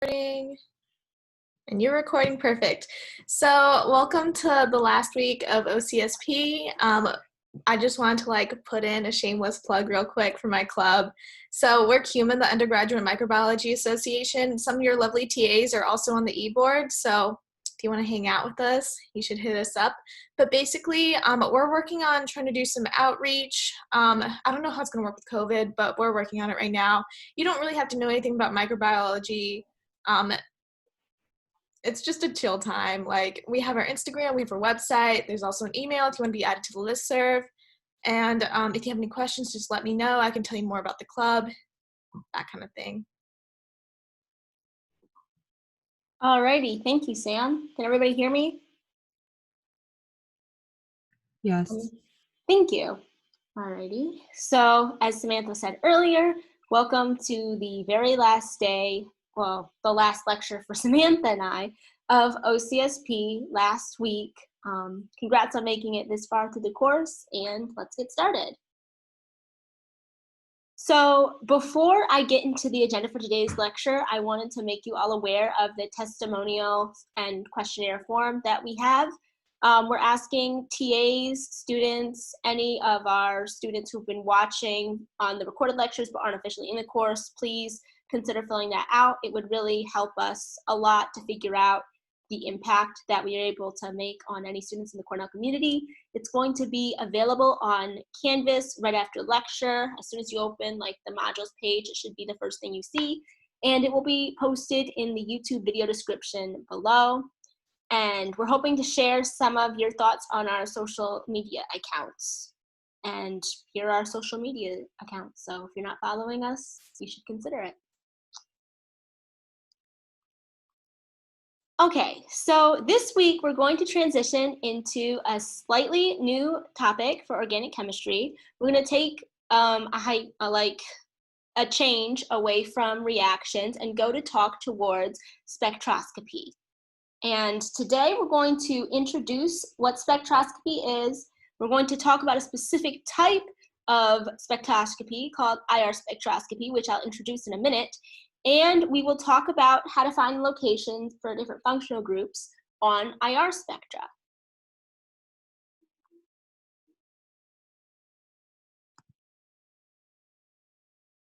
And you're recording, perfect. So welcome to the last week of OCSP. I just wanted to put in a shameless plug real quick for my club. So we're CUMA, the Undergraduate Microbiology Association. Some of your lovely TAs are also on the e-board, so if you want to hang out with us, you should hit us up. But basically, we're working on trying to do some outreach. I don't know how it's going to work with COVID, but we're working on it right now. You don't really have to know anything about microbiology. It's just a chill time. We have our Instagram, we have our website. There's also an email if you want to be added to the listserv. And if you have any questions, just let me know. I can tell you more about the club, that kind of thing. Alrighty, thank you, Sam. Can everybody hear me? Yes. Thank you. Alrighty, so as Samantha said earlier, welcome to the very last day, well, the last lecture for Samantha and I of OCSP last week. Congrats on making it this far through the course, and let's get started. So before I get into the agenda for today's lecture, I wanted to make you all aware of the testimonial and questionnaire form that we have. We're asking TAs, students, any of our students who've been watching on the recorded lectures but aren't officially in the course, please consider filling that out. It would really help us a lot to figure out the impact that we are able to make on any students in the Cornell community. It's going to be available on Canvas right after lecture. As soon as you open the modules page, it should be the first thing you see. And it will be posted in the YouTube video description below. And we're hoping to share some of your thoughts on our social media accounts. And here are our social media accounts. So if you're not following us, you should consider it. Okay, so this week we're going to transition into a slightly new topic for organic chemistry. We're going to take a change away from reactions and go to talk towards spectroscopy. And today we're going to introduce what spectroscopy is. We're going to talk about a specific type of spectroscopy called IR spectroscopy, which I'll introduce in a minute. And we will talk about how to find locations for different functional groups on IR spectra.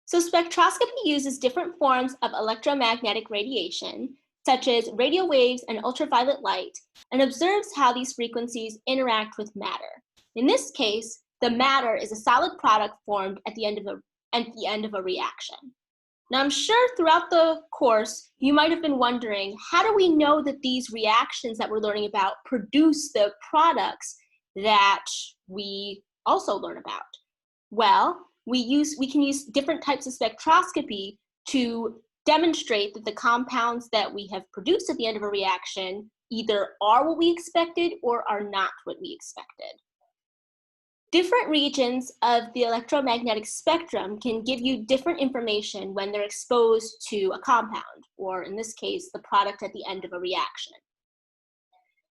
So spectroscopy uses different forms of electromagnetic radiation, such as radio waves and ultraviolet light, and observes how these frequencies interact with matter. In this case, the matter is a solid product formed at the end of a reaction. Now, I'm sure throughout the course, you might have been wondering, how do we know that these reactions that we're learning about produce the products that we also learn about? Well, we can use different types of spectroscopy to demonstrate that the compounds that we have produced at the end of a reaction either are what we expected or are not what we expected. Different regions of the electromagnetic spectrum can give you different information when they're exposed to a compound, or in this case, the product at the end of a reaction.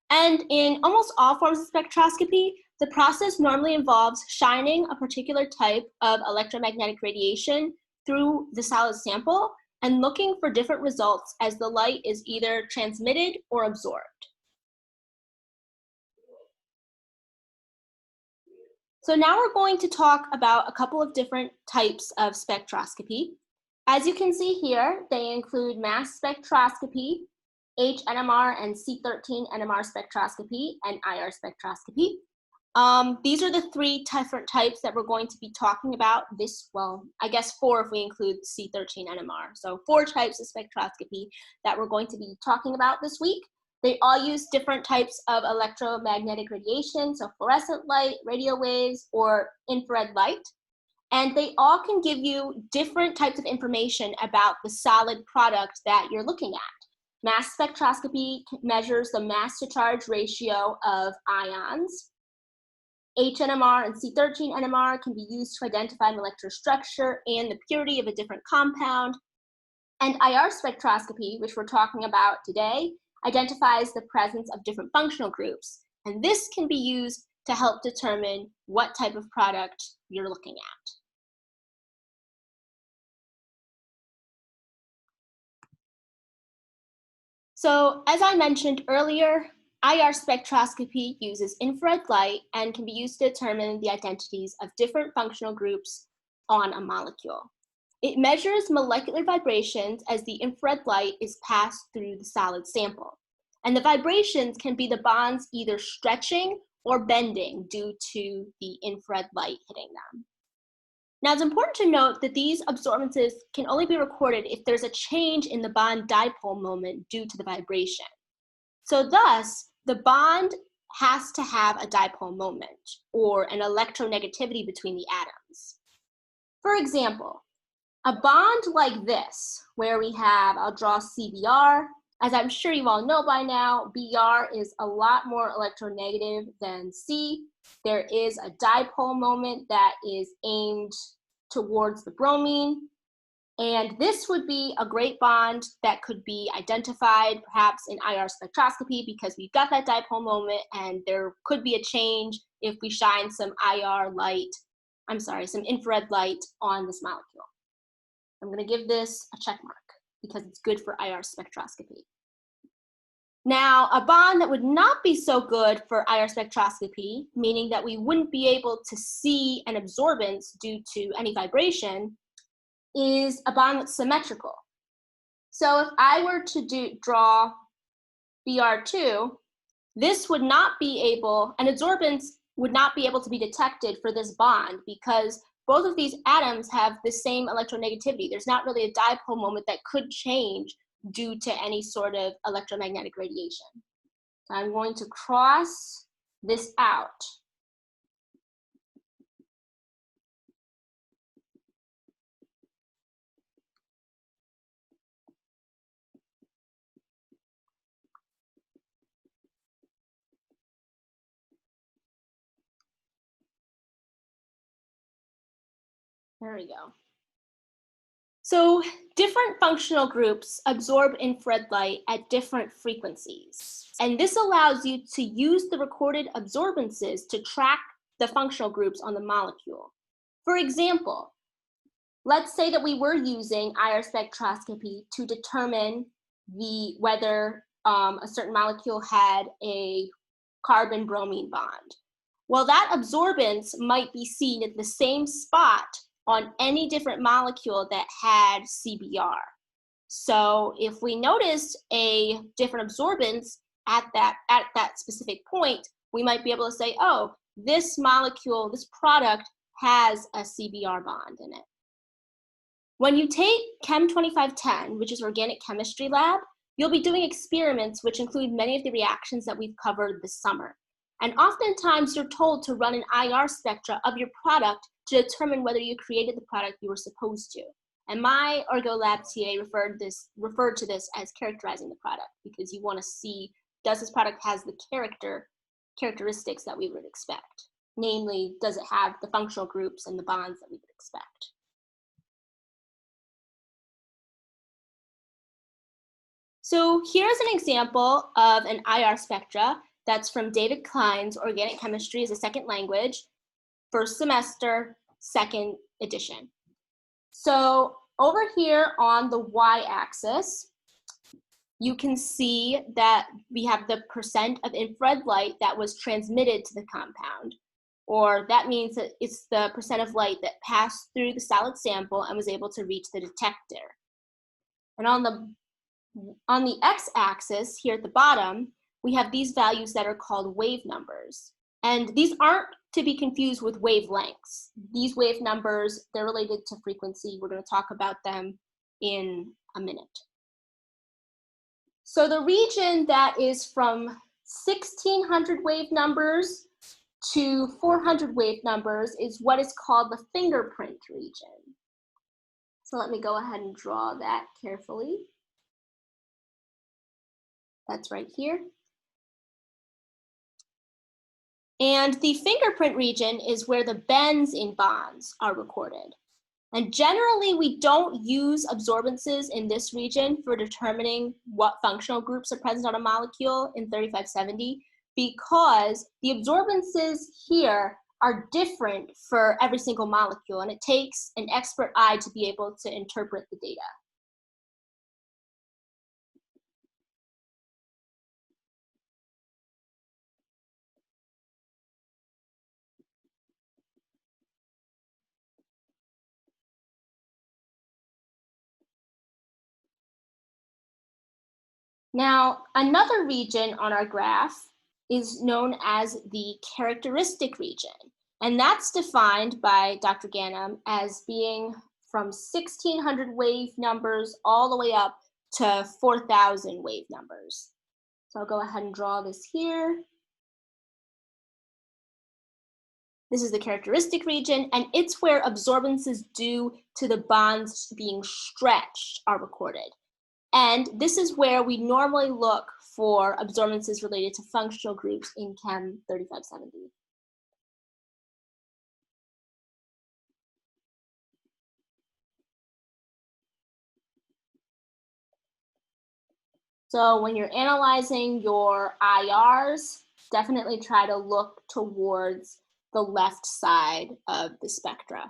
And in almost all forms of spectroscopy, the process normally involves shining a particular type of electromagnetic radiation through the solid sample and looking for different results as the light is either transmitted or absorbed. So now we're going to talk about a couple of different types of spectroscopy. As you can see here, they include mass spectroscopy, HNMR and C13 NMR spectroscopy, and IR spectroscopy. These are the three different types that we're going to be talking about I guess 4 if we include C13 NMR. So 4 types of spectroscopy that we're going to be talking about this week. They all use different types of electromagnetic radiation, so fluorescent light, radio waves, or infrared light. And they all can give you different types of information about the solid product that you're looking at. Mass spectroscopy measures the mass to charge ratio of ions. HNMR and C13 NMR can be used to identify molecular structure and the purity of a different compound. And IR spectroscopy, which we're talking about today, identifies the presence of different functional groups. And this can be used to help determine what type of product you're looking at. So as I mentioned earlier, IR spectroscopy uses infrared light and can be used to determine the identities of different functional groups on a molecule. It measures molecular vibrations as the infrared light is passed through the solid sample. And the vibrations can be the bonds either stretching or bending due to the infrared light hitting them. Now, it's important to note that these absorbances can only be recorded if there's a change in the bond dipole moment due to the vibration. So thus, the bond has to have a dipole moment, or an electronegativity between the atoms. For example, a bond like this, where we have, I'll draw CBr. As I'm sure you all know by now, Br is a lot more electronegative than C. There is a dipole moment that is aimed towards the bromine. And this would be a great bond that could be identified perhaps in IR spectroscopy because we've got that dipole moment and there could be a change if we shine some some infrared light on this molecule. I'm going to give this a check mark because it's good for IR spectroscopy. Now, a bond that would not be so good for IR spectroscopy, meaning that we wouldn't be able to see an absorbance due to any vibration, is a bond that's symmetrical. So if I were to draw Br2, this would not be able, an absorbance would not be able to be detected for this bond because both of these atoms have the same electronegativity. There's not really a dipole moment that could change due to any sort of electromagnetic radiation. I'm going to cross this out. There we go. So different functional groups absorb infrared light at different frequencies. And this allows you to use the recorded absorbances to track the functional groups on the molecule. For example, let's say that we were using IR spectroscopy to determine whether a certain molecule had a carbon-bromine bond. Well, that absorbance might be seen at the same spot on any different molecule that had CBr. So if we noticed a different absorbance at that specific point, we might be able to say, oh, this molecule, this product has a CBr bond in it. When you take Chem 2510, which is organic chemistry lab, you'll be doing experiments which include many of the reactions that we've covered this summer. And oftentimes you're told to run an IR spectra of your product to determine whether you created the product you were supposed to. And my Ergo Lab TA referred to this as characterizing the product because you want to see, does this product has the characteristics that we would expect? Namely, does it have the functional groups and the bonds that we would expect? So here's an example of an IR spectra that's from David Klein's Organic Chemistry as a Second Language, first semester, second edition. So over here on the y-axis, you can see that we have the percent of infrared light that was transmitted to the compound, or that means that it's the percent of light that passed through the solid sample and was able to reach the detector. And on the x-axis here at the bottom, we have these values that are called wave numbers. And these aren't to be confused with wavelengths. These wave numbers, they're related to frequency. We're going to talk about them in a minute. So the region that is from 1600 wave numbers to 400 wave numbers is what is called the fingerprint region. So let me go ahead and draw that carefully. That's right here. And the fingerprint region is where the bends in bonds are recorded. And generally, we don't use absorbances in this region for determining what functional groups are present on a molecule in 3570 because the absorbances here are different for every single molecule, and it takes an expert eye to be able to interpret the data. Now, another region on our graph is known as the characteristic region, and that's defined by Dr. Ganem as being from 1600 wave numbers all the way up to 4000 wave numbers. So I'll go ahead and draw this here. This is the characteristic region, and it's where absorbances due to the bonds being stretched are recorded. And this is where we normally look for absorbances related to functional groups in Chem 3570. So when you're analyzing your IRs, definitely try to look towards the left side of the spectra.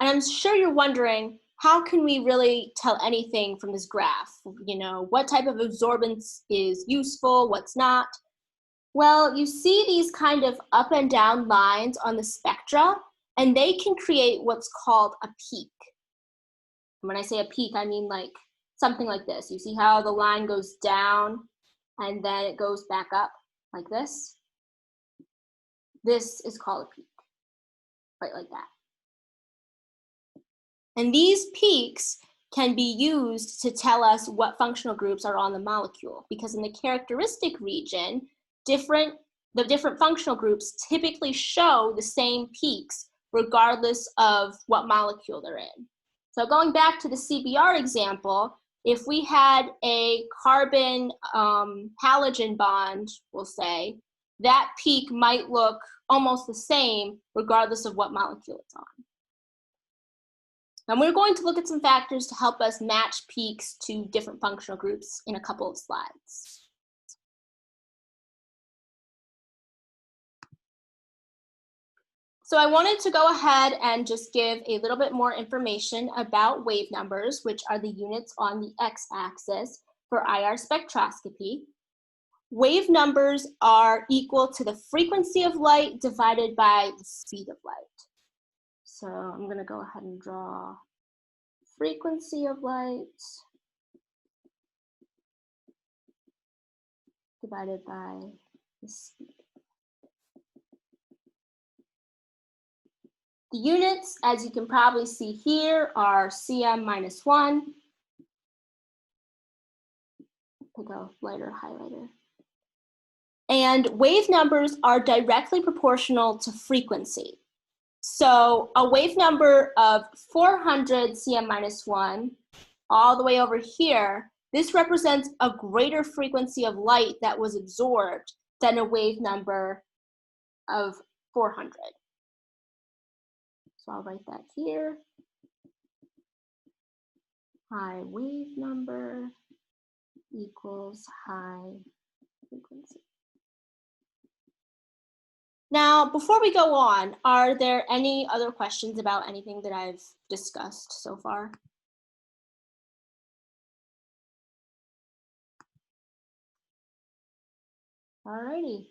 And I'm sure you're wondering, how can we really tell anything from this graph? You know, what type of absorbance is useful, what's not? Well, you see these kind of up and down lines on the spectra, and they can create what's called a peak. And when I say a peak, I mean like something like this. You see how the line goes down and then it goes back up like this? This is called a peak, right like that. And these peaks can be used to tell us what functional groups are on the molecule, because in the characteristic region, the different functional groups typically show the same peaks regardless of what molecule they're in. So going back to the CBR example, if we had a carbon halogen bond, we'll say, that peak might look almost the same regardless of what molecule it's on. And we're going to look at some factors to help us match peaks to different functional groups in a couple of slides. So I wanted to go ahead and just give a little bit more information about wave numbers, which are the units on the x-axis for IR spectroscopy. Wave numbers are equal to the frequency of light divided by the speed of light. So I'm going to go ahead and draw frequency of light divided by the speed. The units, as you can probably see here, are cm minus 1. Pick a lighter highlighter. And wave numbers are directly proportional to frequency. So a wave number of 400 cm minus 1 all the way over here, this represents a greater frequency of light that was absorbed than a wave number of 400. So I'll write that here. High wave number equals high frequency. Now, before we go on, are there any other questions about anything that I've discussed so far? Alrighty.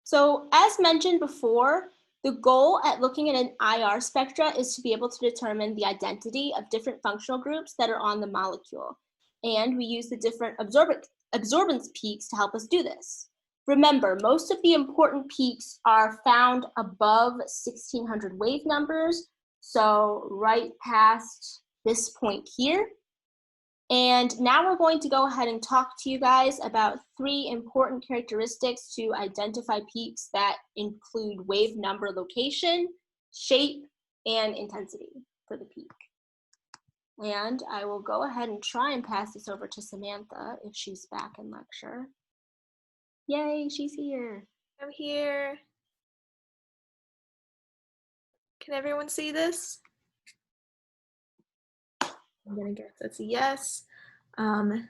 So as mentioned before, the goal at looking at an IR spectra is to be able to determine the identity of different functional groups that are on the molecule. And we use the different absorbance peaks to help us do this. Remember, most of the important peaks are found above 1600 wave numbers, so right past this point here. And now we're going to go ahead and talk to you guys about 3 important characteristics to identify peaks that include wave number location, shape, and intensity for the peak. And I will go ahead and try and pass this over to Samantha if she's back in lecture. Yay, she's here. I'm here. Can everyone see this? I'm gonna guess it's a yes. I'm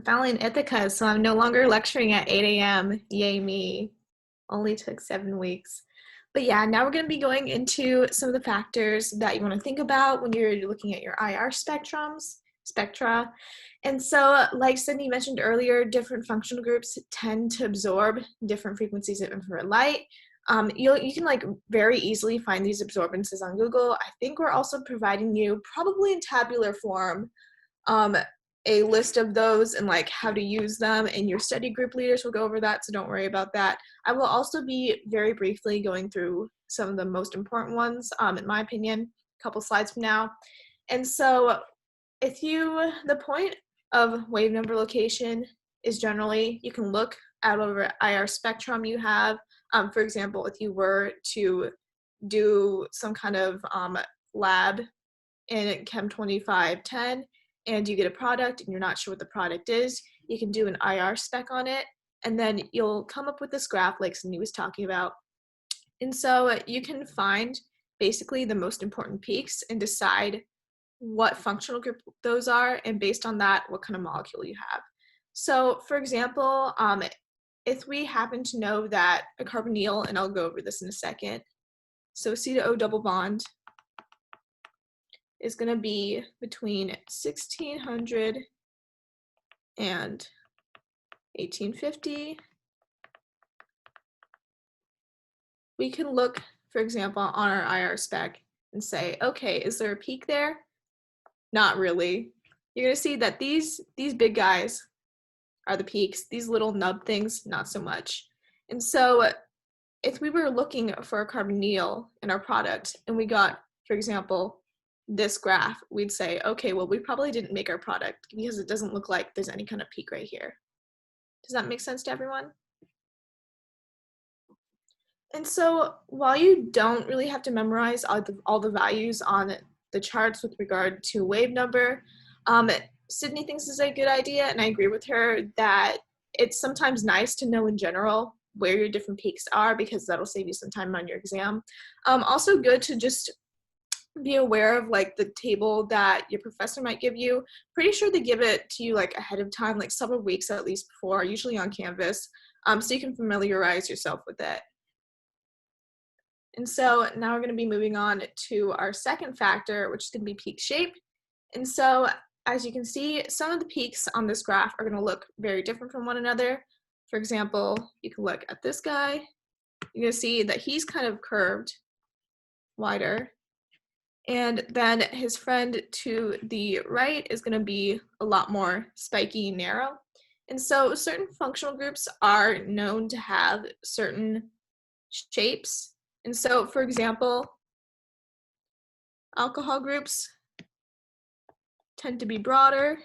finally in Ithaca, so I'm no longer lecturing at 8 a.m. Yay me. Only took 7 weeks. But yeah, now we're going to be going into some of the factors that you want to think about when you're looking at your IR spectra. And so, like Sydney mentioned earlier, different functional groups tend to absorb different frequencies of infrared light. You can like very easily find these absorbances on Google. I think we're also providing you, probably in tabular form, a list of those and like how to use them, and your study group leaders will go over that, so don't worry about that. I will also be very briefly going through some of the most important ones, in my opinion, a couple slides from now. And so the point of wave number location is generally you can look out over IR spectrum you have. For example, if you were to do some kind of lab in Chem 2510 and you get a product and you're not sure what the product is, you can do an IR spec on it, and then you'll come up with this graph like Cindy was talking about. And so you can find basically the most important peaks and decide what functional group those are, and based on that, what kind of molecule you have. So for example, if we happen to know that a carbonyl, and I'll go over this in a second, so C to O double bond is going to be between 1600 and 1850. We can look, for example, on our IR spec and say, okay, is there a peak there? Not really. You're going to see that these big guys are the peaks. These little nub things, not so much. And so if we were looking for a carbonyl in our product and we got, for example, this graph, we'd say, okay, well, we probably didn't make our product because it doesn't look like there's any kind of peak right here. Does that make sense to everyone? And so while you don't really have to memorize all the values on the charts with regard to wave number, Sydney thinks is a good idea, and I agree with her that it's sometimes nice to know in general where your different peaks are, because that'll save you some time on your exam. Also good to just be aware of like the table that your professor might give you. Pretty sure they give it to you like ahead of time, like several weeks at least before, usually on Canvas, so you can familiarize yourself with it. And so now we're going to be moving on to our second factor, which is going to be peak shape. And so as you can see, some of the peaks on this graph are going to look very different from one another. For example, you can look at this guy. You're going to see that he's kind of curved wider. And then his friend to the right is going to be a lot more spiky, narrow. And so certain functional groups are known to have certain shapes. And so, for example, alcohol groups tend to be broader,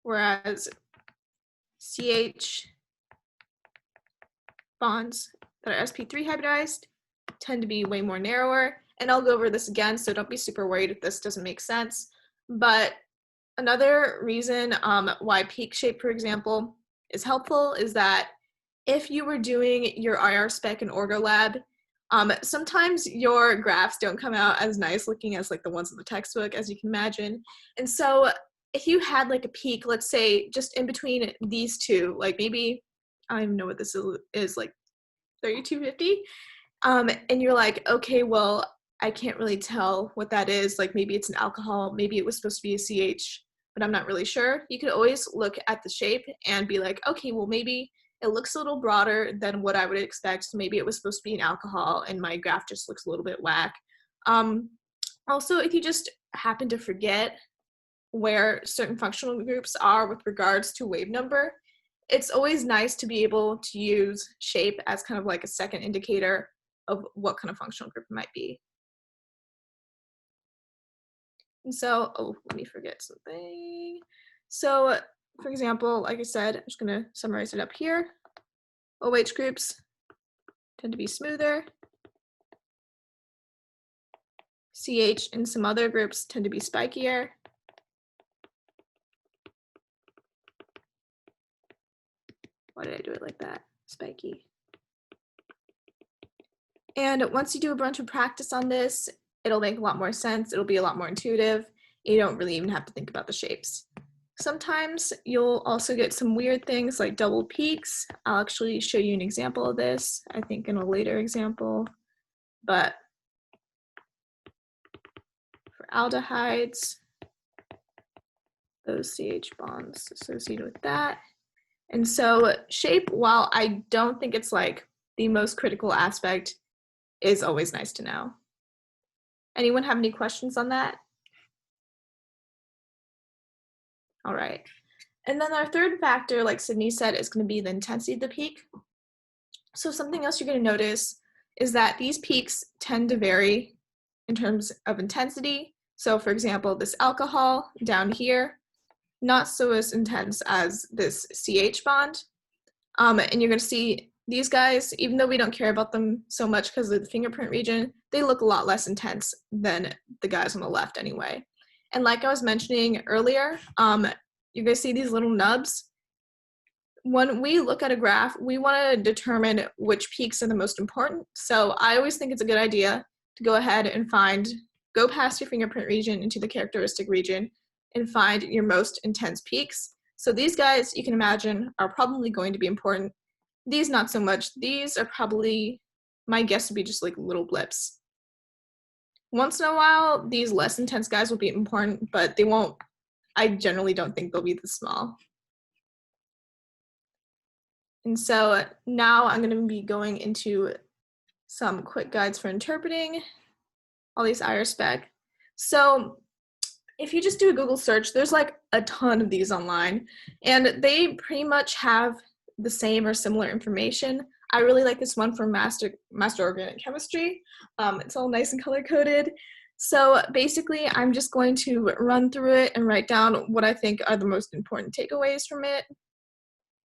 whereas CH bonds that are sp3 hybridized tend to be way more narrower. And I'll go over this again, so don't be super worried if this doesn't make sense. But another reason why peak shape, for example, is helpful is that if you were doing your IR spec in OrgoLab, sometimes your graphs don't come out as nice looking as like the ones in the textbook, as you can imagine. And so if you had like a peak, let's say just in between these two, like maybe, I don't even know what this is like 3250, and you're like, okay, well, I can't really tell what that is. Like maybe it's an alcohol, maybe it was supposed to be a CH, but I'm not really sure. You could always look at the shape and be like, okay, well, maybe it looks a little broader than what I would expect. So maybe it was supposed to be an alcohol and my graph just looks a little bit whack. Also, if you just happen to forget where certain functional groups are with regards to wave number, it's always nice to be able to use shape as kind of like a second indicator of what kind of functional group it might be. And so, oh, let me forget something. So, for example, like I said, I'm just going to summarize it up here. OH groups tend to be smoother. CH and some other groups tend to be spikier. Why did I do it like that? Spiky. And once you do a bunch of practice on this, it'll make a lot more sense. It'll be a lot more intuitive. You don't really even have to think about the shapes. Sometimes you'll also get some weird things like double peaks. I'll actually show you an example of this, I think in a later example. But for aldehydes, those CH bonds associated with that. And so shape, while I don't think it's like the most critical aspect is always nice to know. Anyone have any questions on that? All right. And then our third factor, like Sydney said, is going to be the intensity of the peak. So something else you're going to notice is that these peaks tend to vary in terms of intensity. So for example, this alcohol down here, not so as intense as this CH bond. And you're going to see these guys, even though we don't care about them so much because of the fingerprint region, they look a lot less intense than the guys on the left anyway. And like I was mentioning earlier, you're going to see these little nubs. When we look at a graph, we want to determine which peaks are the most important. So I always think it's a good idea to go ahead and go past your fingerprint region into the characteristic region and find your most intense peaks. So these guys, you can imagine, are probably going to be important. These not so much. These are probably, my guess would be just like little blips. Once in a while, these less intense guys will be important, but they won't, I generally don't think they'll be this small. And so now I'm going to be going into some quick guides for interpreting all these IR spec. So if you just do a Google search, there's like a ton of these online, and they pretty much have the same or similar information. I really like this one for Master Organic Chemistry. It's all nice and color-coded. So basically, I'm just going to run through it and write down what I think are the most important takeaways from it.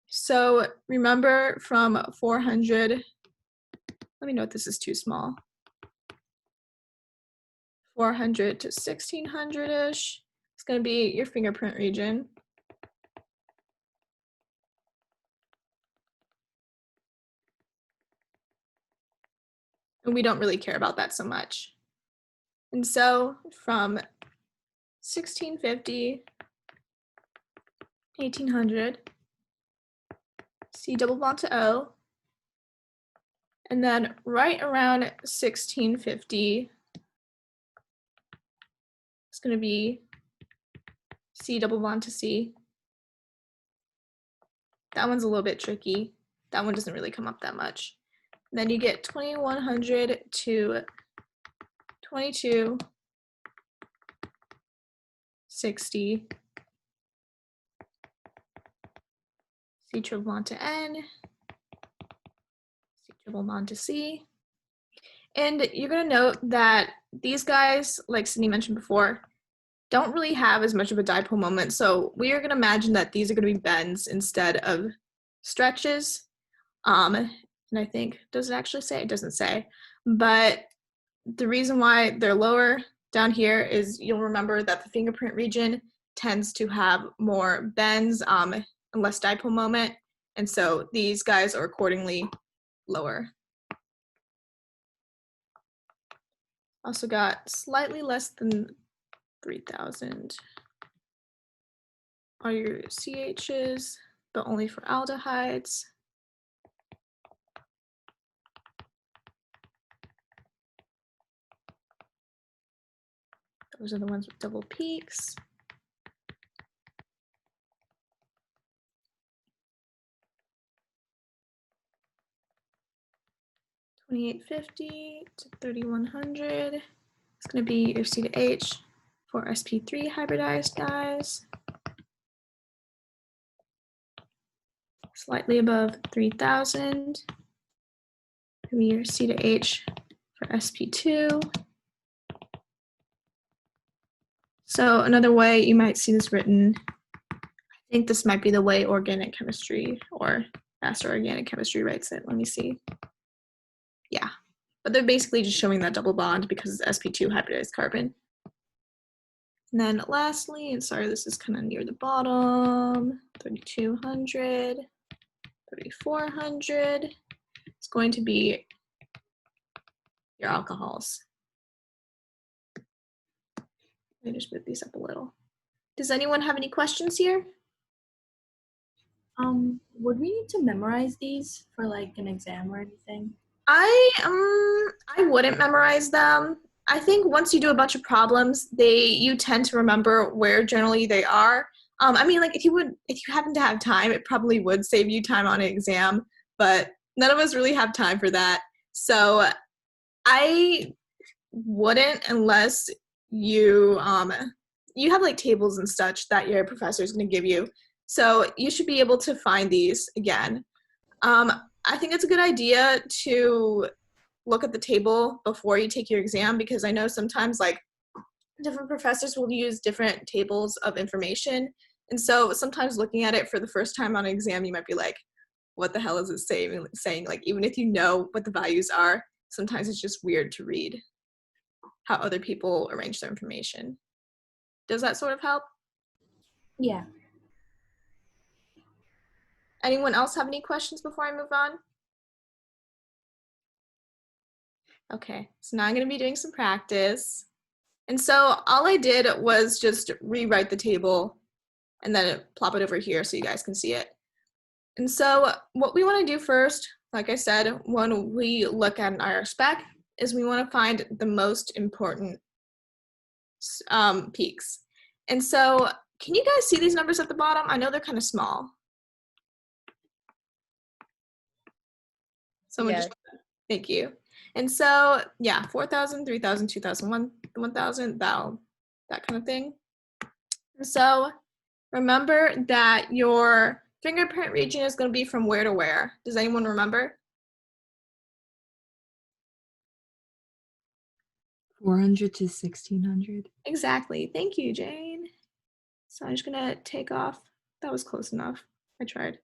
So remember from 400, let me know if this is too small, 400 to 1600-ish, it's going to be your fingerprint region. And we don't really care about that so much. And so from 1650, 1800, C double bond to O, and then right around 1650, it's going to be C double bond to C. That one's a little bit tricky. That one doesn't really come up that much. Then you get 2100 to 2260, C triple bond to N, C triple bond to C. And you're going to note that these guys, like Sydney mentioned before, don't really have as much of a dipole moment. So we are going to imagine that these are going to be bends instead of stretches. And I think, does it actually say? It doesn't say. But the reason why they're lower down here is you'll remember that the fingerprint region tends to have more bends and less dipole moment. And so these guys are accordingly lower. Also got slightly less than 3000 are your CHs, but only for aldehydes. Those are the ones with double peaks. $2850 to $3100. It's going to be your C to H for sp3 hybridized dyes. Slightly above 3000. Maybe your C to H for sp2. So another way you might see this written, I think this might be the way organic chemistry or Master Organic Chemistry writes it. Let me see. Yeah, but they're basically just showing that double bond because it's sp2 hybridized carbon. And then lastly, and sorry, this is kind of near the bottom, 3200, 3400. It's going to be your alcohols. Let me just move these up a little. Does anyone have any questions here? Would we need to memorize these for like an exam or anything? I wouldn't memorize them. I think once you do a bunch of problems, you tend to remember where generally they are. I mean, like if you happen to have time, it probably would save you time on an exam, but none of us really have time for that. So I wouldn't unless you you have like tables and such that your professor is going to give you. So you should be able to find these again. I think it's a good idea to look at the table before you take your exam, because I know sometimes like different professors will use different tables of information. And so sometimes looking at it for the first time on an exam, you might be like, what the hell is it saying? Like, even if you know what the values are, sometimes it's just weird to read how other people arrange their information. Does that sort of help? Yeah. Anyone else have any questions before I move on? Okay, so now I'm going to be doing some practice. And so all I did was just rewrite the table and then plop it over here so you guys can see it. And so what we want to do first, like I said, when we look at an IR spec, is we want to find the most important peaks. And so can you guys see these numbers at the bottom? I know they're kind of small. Someone just, thank you. And so, yeah, 4,000, 3,000, 2,000, 1,000, that kind of thing. And so remember that your fingerprint region is going to be from where to where? Does anyone remember? 400 to 1,600. Exactly. Thank you, Jane. So I'm just going to take off. That was close enough. I tried.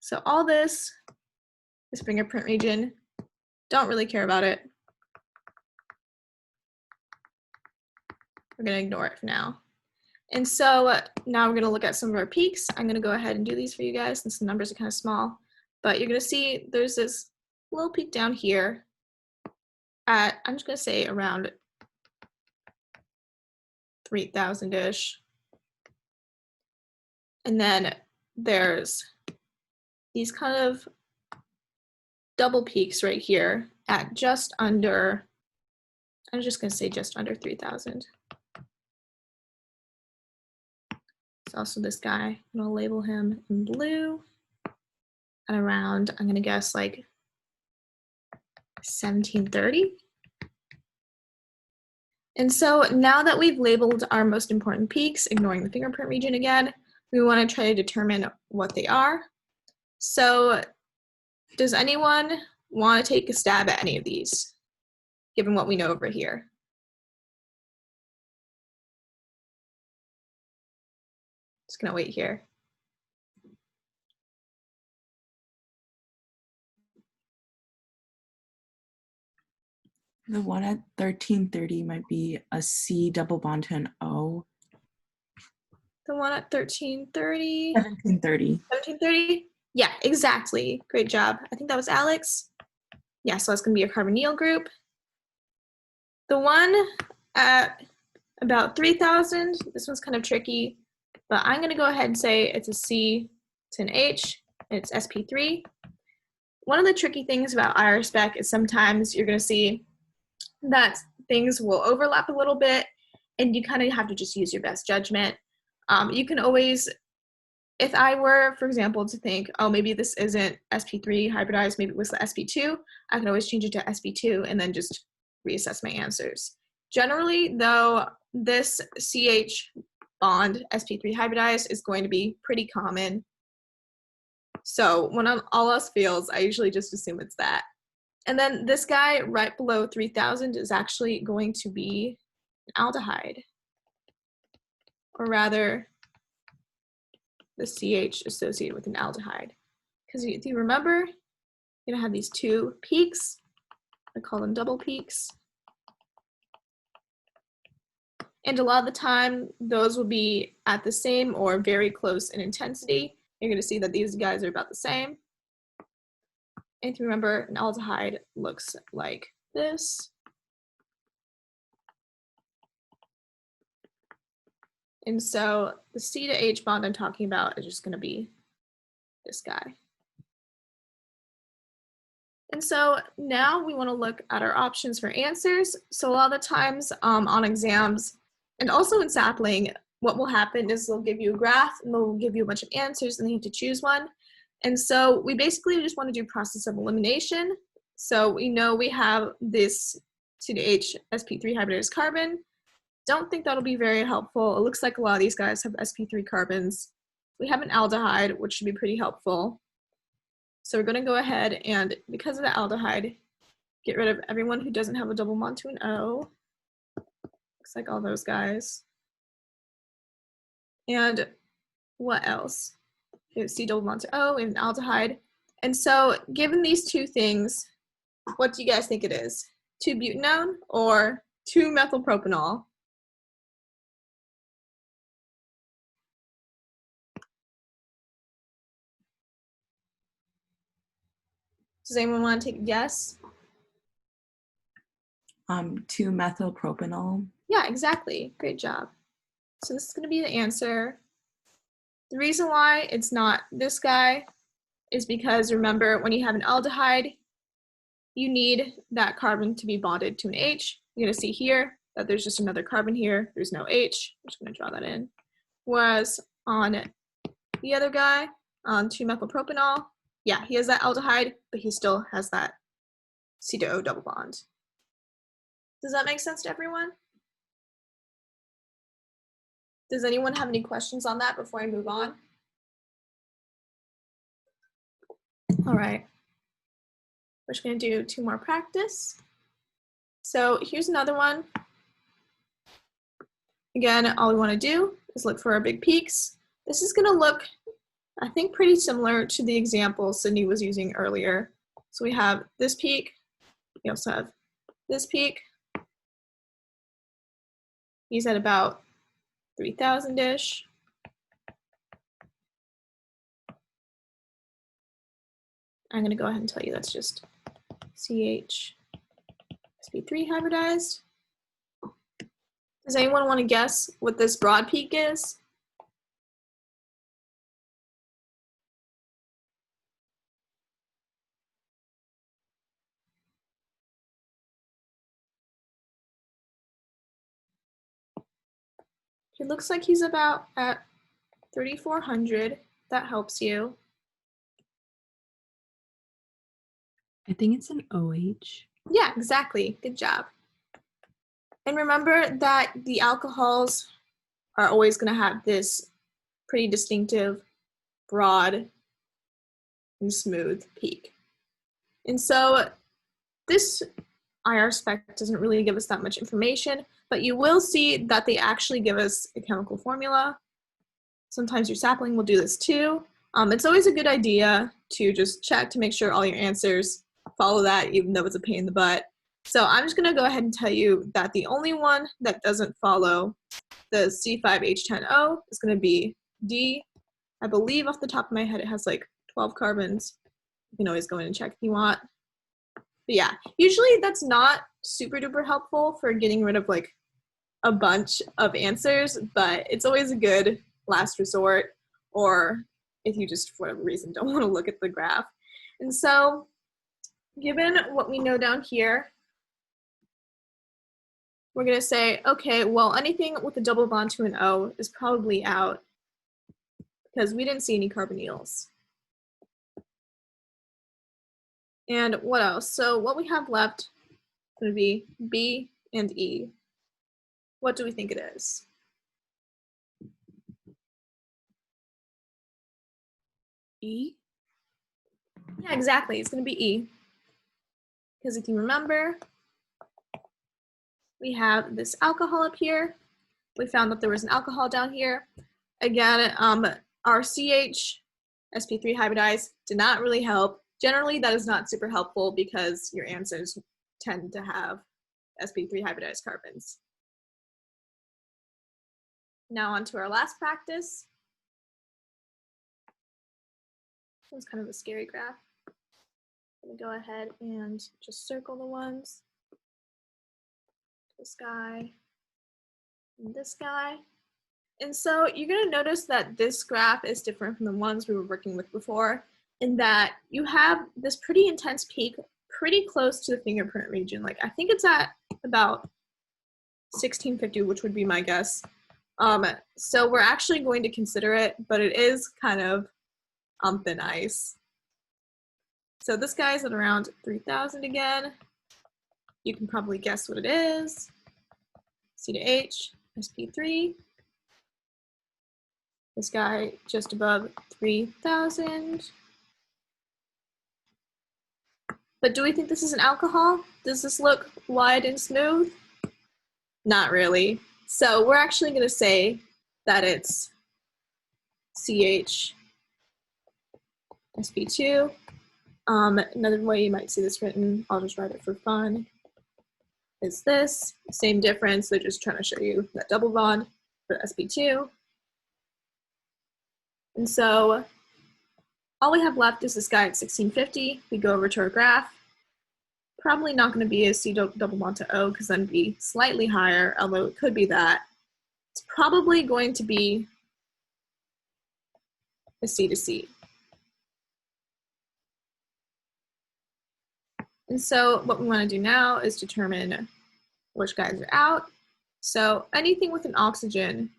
So all this is fingerprint region. Don't really care about it. We're going to ignore it for now. And so now we're going to look at some of our peaks. I'm going to go ahead and do these for you guys since the numbers are kind of small. But you're going to see there's this little peak down here at, I'm just going to say around 3,000-ish. And then there's these kind of double peaks right here at just under, I'm just going to say just under 3,000. It's also this guy. I'm going to label him in blue at around, I'm going to guess like 1730. And so now that we've labeled our most important peaks, ignoring the fingerprint region again, we want to try to determine what they are. So does anyone want to take a stab at any of these, given what we know over here? Just gonna wait here. The one at 1330 might be a C double bond to an O. The one at 1330. 1730. 1730? Yeah, exactly. Great job. I think that was Alex. Yeah, so that's gonna be a carbonyl group. The one at about 3,000, this one's kind of tricky, but I'm gonna go ahead and say it's a C, it's an H, and it's sp3. One of the tricky things about IR spec is sometimes you're gonna see that things will overlap a little bit and you kind of have to just use your best judgment. You can always, if I were, for example, to think, oh, maybe this isn't sp3 hybridized, maybe it was the sp2, I can always change it to sp2 and then just reassess my answers. Generally, though, this CH bond sp3 hybridized is going to be pretty common. So when all else fails, I usually just assume it's that. And then this guy right below 3,000 is actually going to be an aldehyde, or rather the CH associated with an aldehyde. Because if you remember, you're gonna have these two peaks. I call them double peaks. And a lot of the time, those will be at the same or very close in intensity. You're gonna see that these guys are about the same. And if you remember, an aldehyde looks like this. And so the C to H bond I'm talking about is just going to be this guy. And so now we want to look at our options for answers. So a lot of the times on exams and also in Sapling, what will happen is they'll give you a graph and they'll give you a bunch of answers and you have to choose one. And so we basically just want to do process of elimination. So we know we have this CDH sp3 hybridized carbon. Don't think that'll be very helpful. It looks like a lot of these guys have sp3 carbons. We have an aldehyde, which should be pretty helpful. So we're going to go ahead and, because of the aldehyde, get rid of everyone who doesn't have a double bond to an O. Looks like all those guys. And what else? We have C double bond to O and aldehyde. And so given these two things, what do you guys think it is? 2-butanone or 2-methylpropanol? Does anyone want to take a guess? 2-methylpropanol. Yeah, exactly. Great job. So this is going to be the answer. The reason why it's not this guy is because, remember, when you have an aldehyde, you need that carbon to be bonded to an H. You're going to see here that there's just another carbon here. There's no H. I'm just going to draw that in. Whereas on the other guy, on 2-methylpropanol, yeah, he has that aldehyde, but he still has that C to O double bond. Does that make sense to everyone? Does anyone have any questions on that before I move on? All right. We're just going to do 2 more practice. So here's another one. Again, all we want to do is look for our big peaks. This is going to look, I think, pretty similar to the example Sydney was using earlier. So we have this peak. We also have this peak. He's at about 3,000-ish. I'm going to go ahead and tell you that's just CH sp3 hybridized. Does anyone want to guess what this broad peak is? It looks like he's about at 3,400. That helps you. I think it's an OH. Yeah, exactly. Good job. And remember that the alcohols are always going to have this pretty distinctive, broad, and smooth peak. And so this IR spec doesn't really give us that much information, but you will see that they actually give us a chemical formula. Sometimes your sapling will do this too. It's always a good idea to just check to make sure all your answers follow that, even though it's a pain in the butt. So I'm just going to go ahead and tell you that the only one that doesn't follow the C5H10O is going to be D. I believe off the top of my head it has like 12 carbons. You can always go in and check if you want. But yeah, usually that's not super duper helpful for getting rid of like a bunch of answers, but it's always a good last resort, or if you just for whatever reason don't want to look at the graph. And so given what we know down here, we're going to say, okay, well, anything with a double bond to an O is probably out because we didn't see any carbonyls. And what else? So what we have left is going to be B and E. What do we think it is? E? Yeah, exactly. It's going to be E. Because if you remember, we have this alcohol up here. We found that there was an alcohol down here. Again, our CH sp3 hybridized did not really help. Generally, that is not super helpful because your answers tend to have sp3 hybridized carbons. Now on to our last practice. This one's kind of a scary graph. I'm going to go ahead and just circle the ones. This guy and this guy. And so you're going to notice that this graph is different from the ones we were working with before, in that you have this pretty intense peak pretty close to the fingerprint region. Like I think it's at about 1650, which would be my guess. So we're actually going to consider it, but it is kind of on thin ice. So this guy's at around 3,000 again. You can probably guess what it is. C to H, SP3. This guy just above 3,000. But do we think this is an alcohol? Does this look wide and smooth? Not really. So we're actually going to say that it's CH SP2. Another way you might see this written, I'll just write it for fun, is this. Same difference, they're just trying to show you that double bond for SP2. And so all we have left is this guy at 1650. We go over to our graph. Probably not going to be a C double bond to O because then it'd be slightly higher, although it could be that. It's probably going to be a C to C. And so what we want to do now is determine which guys are out. So anything with an oxygen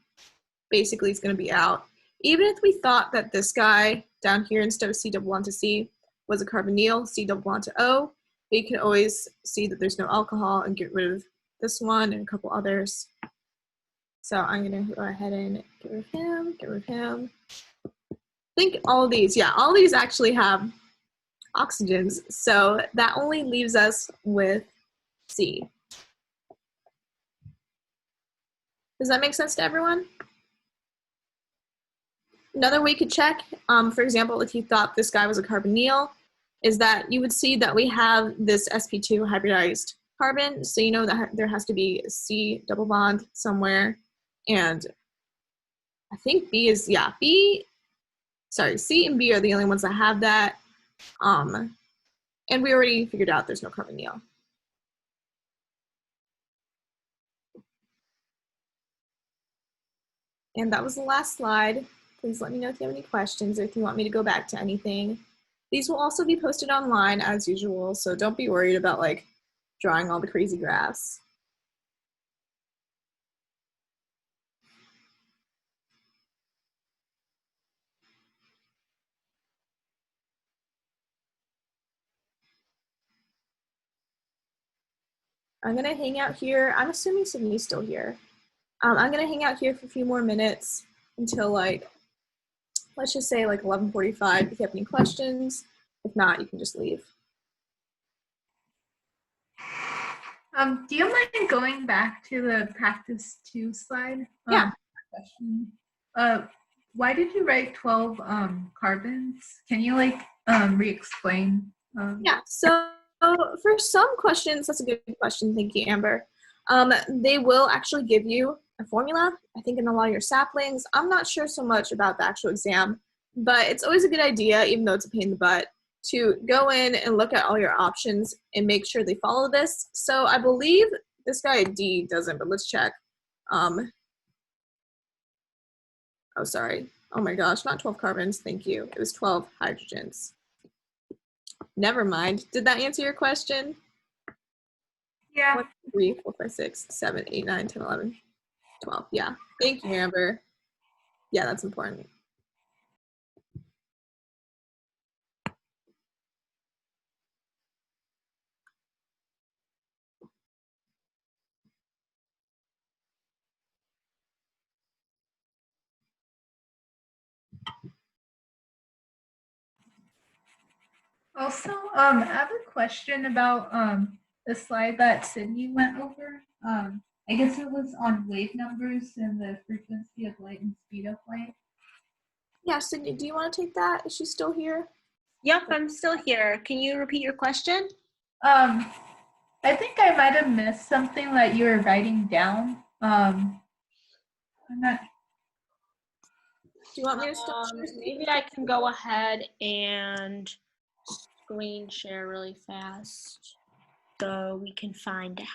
basically is going to be out. Even if we thought that this guy down here instead of C double bond to C was a carbonyl, C double bond to O, we can always see that there's no alcohol and get rid of this one and a couple others. So I'm going to go ahead and get rid of him, get rid of him. I think all of these, yeah, all of these actually have oxygens. So that only leaves us with C. Does that make sense to everyone? Another way you could check, for example, if you thought this guy was a carbonyl, is that you would see that we have this sp2 hybridized carbon, so you know that there has to be a C double bond somewhere, and I think B is, yeah, C and B are the only ones that have that, and we already figured out there's no carbonyl. And that was the last slide. Please let me know if you have any questions or if you want me to go back to anything. These will also be posted online as usual, so don't be worried about like drawing all the crazy graphs. I'm gonna hang out here. I'm assuming Sydney's still here. I'm gonna hang out here for a few more minutes until like, let's just say like 11:45 if you have any questions. If not, you can just leave. Do you mind going back to the practice 2 slide? Yeah. Question. Why did you write 12 carbons? Can you like re-explain? Yeah, so for some questions, that's a good question. Thank you, Amber. They will actually give you a formula, I think in a lot of your saplings. I'm not sure so much about the actual exam, but it's always a good idea, even though it's a pain in the butt, to go in and look at all your options and make sure they follow this. So I believe this guy D doesn't, but let's check. Oh, sorry. Oh my gosh, not 12 carbons, thank you. It was 12 hydrogens. Never mind. Did that answer your question? Yeah. 1, 2, 3, 4, 5, 6, 7, 8, 9, 10, 11, 12. Yeah. Thank you, Amber. Yeah, that's important. Also, I have a question about the slide that Sydney went over. I guess it was on wave numbers and the frequency of light and speed of light. Yeah, Sydney, do you want to take that? Is she still here? Yep, I'm still here. Can you repeat your question? I think I might have missed something that you were writing down. I'm not. Do you want me to start? Maybe I can go ahead and screen share really fast so we can find out.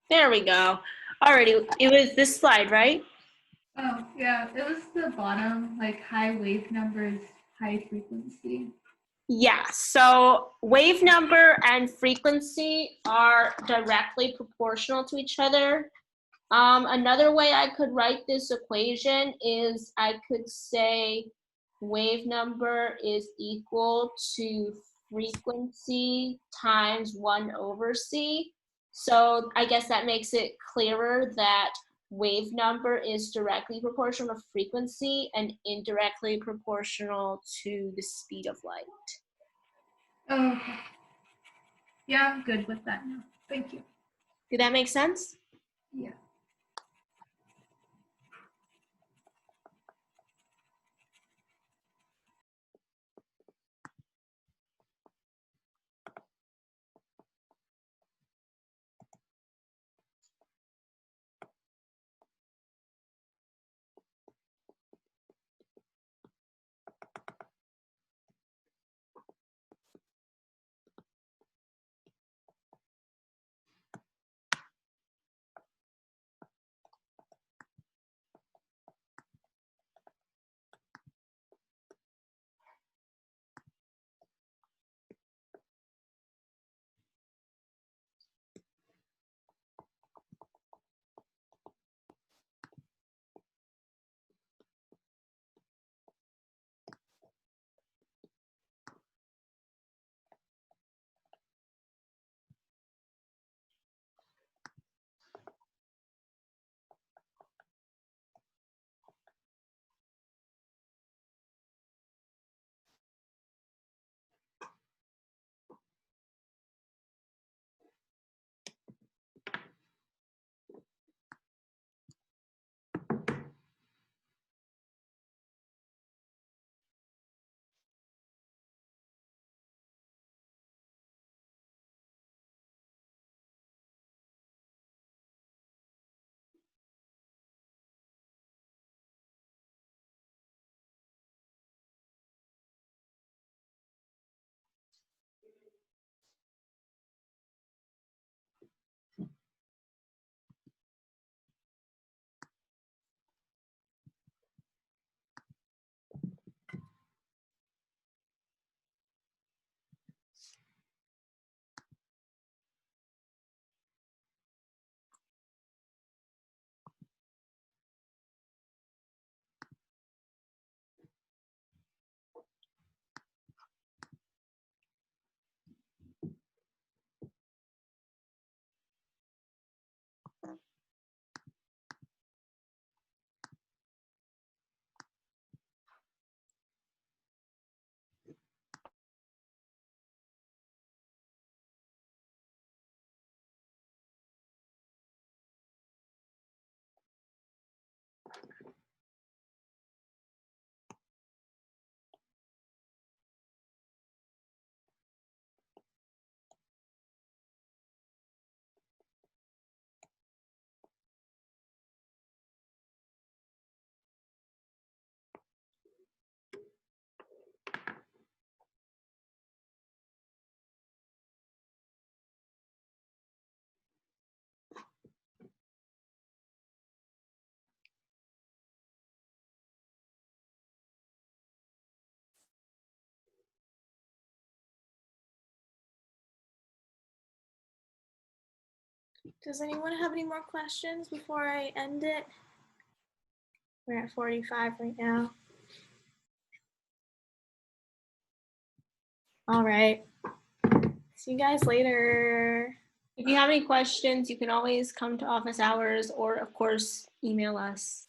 There we go. Alrighty, it was this slide, right? Oh, yeah, it was the bottom, like high wave numbers, high frequency. Yeah, so wave number and frequency are directly proportional to each other. Another way I could write this equation is I could say wave number is equal to frequency times 1/c. So I guess that makes it clearer that wave number is directly proportional to frequency and indirectly proportional to the speed of light. Oh, okay. Yeah, I'm good with that now. Thank you. Did that make sense? Yeah. Does anyone have any more questions before I end it? We're at 45 right now. All right. See you guys later. If you have any questions, you can always come to office hours or, of course, email us.